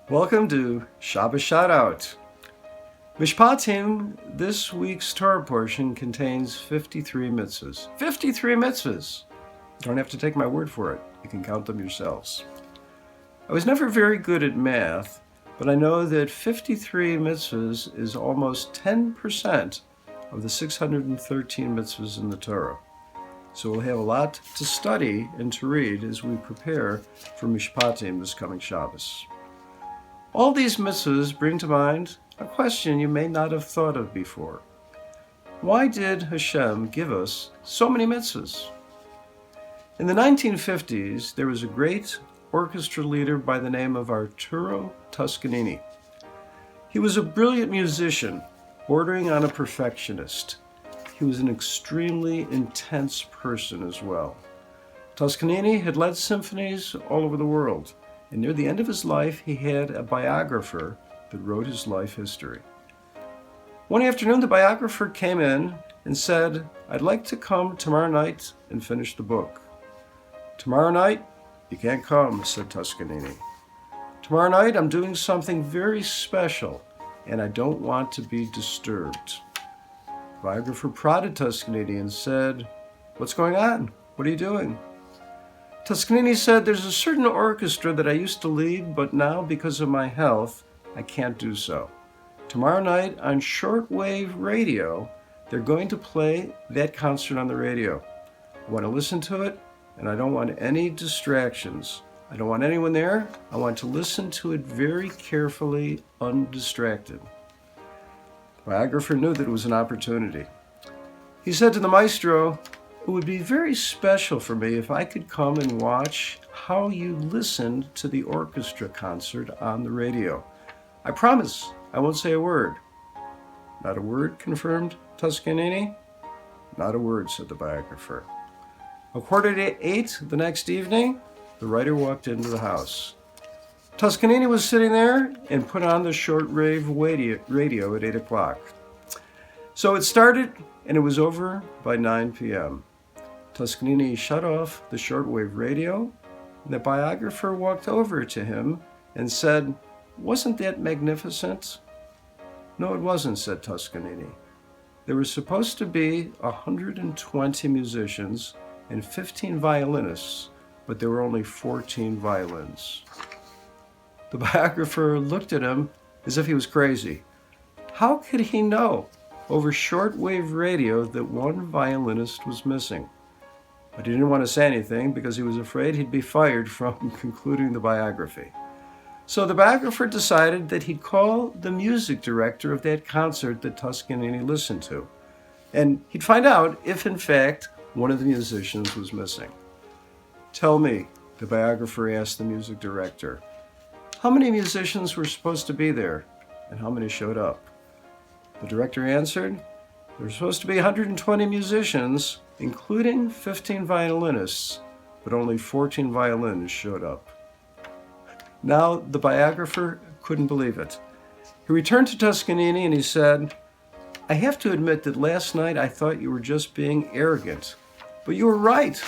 Welcome to Shabbos Shoutout. Mishpatim, this week's Torah portion contains 53 mitzvahs. 53 mitzvahs! You don't have to take my word for it. You can count them yourselves. I was never very good at math, but I know that 53 mitzvahs is almost 10% of the 613 mitzvahs in the Torah. So we'll have a lot to study and to read as we prepare for Mishpatim this coming Shabbos. All these mitzvahs bring to mind a question you may not have thought of before. Why did Hashem give us so many mitzvahs? In the 1950s, there was a great orchestra leader by the name of Arturo Toscanini. He was a brilliant musician, bordering on a perfectionist. He was an extremely intense person as well. Toscanini had led symphonies all over the world, and near the end of his life, he had a biographer that wrote his life history. One afternoon, the biographer came in and said, "I'd like to come tomorrow night and finish the book." "Tomorrow night? You can't come," said Toscanini. "Tomorrow night, I'm doing something very special, and I don't want to be disturbed." The biographer prodded Toscanini and said, "What's going on? What are you doing?" Toscanini said, "There's a certain orchestra that I used to lead, but now, because of my health, I can't do so. Tomorrow night on shortwave radio, they're going to play that concert on the radio. I want to listen to it, and I don't want any distractions. I don't want anyone there. I want to listen to it very carefully, undistracted." The biographer knew that it was an opportunity. He said to the maestro, "It would be very special for me if I could come and watch how you listened to the orchestra concert on the radio. I promise I won't say a word." "Not a word?" confirmed Toscanini. "Not a word," said the biographer. 8:15 the next evening, the writer walked into the house. Toscanini was sitting there and put on the shortwave radio at 8 o'clock. So it started, and it was over by 9 p.m. Toscanini shut off the shortwave radio, and the biographer walked over to him and said, "Wasn't that magnificent?" "No, it wasn't," said Toscanini. "There were supposed to be 120 musicians and 15 violinists, but there were only 14 violins." The biographer looked at him as if he was crazy. How could he know over shortwave radio that one violinist was missing? But he didn't want to say anything because he was afraid he'd be fired from concluding the biography. So the biographer decided that he'd call the music director of that concert that Toscanini listened to, and he'd find out if, in fact, one of the musicians was missing. "Tell me," the biographer asked the music director, "how many musicians were supposed to be there, and how many showed up?" The director answered, "There were supposed to be 120 musicians, including 15 violinists, but only 14 violins showed up." Now the biographer couldn't believe it. He returned to Toscanini and he said, "I have to admit that last night I thought you were just being arrogant, but you were right.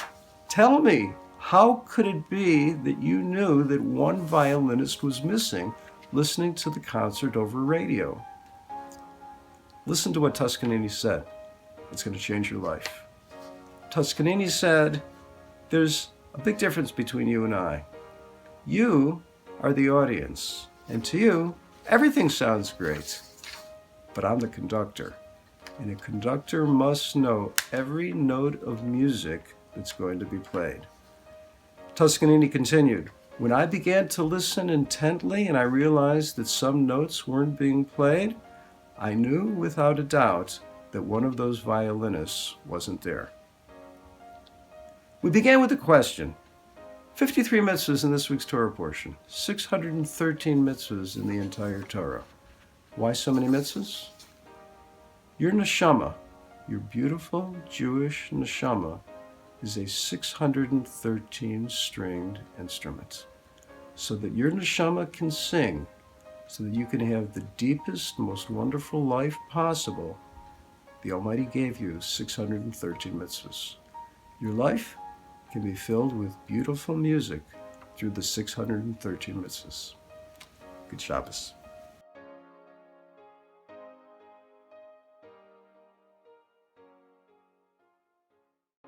Tell me, how could it be that you knew that one violinist was missing listening to the concert over radio?" Listen to what Toscanini said. It's going to change your life. Toscanini said, "There's a big difference between you and I. You are the audience, and to you, everything sounds great. But I'm the conductor, and a conductor must know every note of music that's going to be played." Toscanini continued, "When I began to listen intently and I realized that some notes weren't being played, I knew without a doubt that one of those violinists wasn't there." We began with a question. 53 mitzvahs in this week's Torah portion. 613 mitzvahs in the entire Torah. Why so many mitzvahs? Your neshama, your beautiful Jewish neshama, is a 613-stringed instrument. So that your neshama can sing, so that you can have the deepest, most wonderful life possible, the Almighty gave you 613 mitzvahs. Your life can be filled with beautiful music through the 613 mitzvahs. Good Shabbos.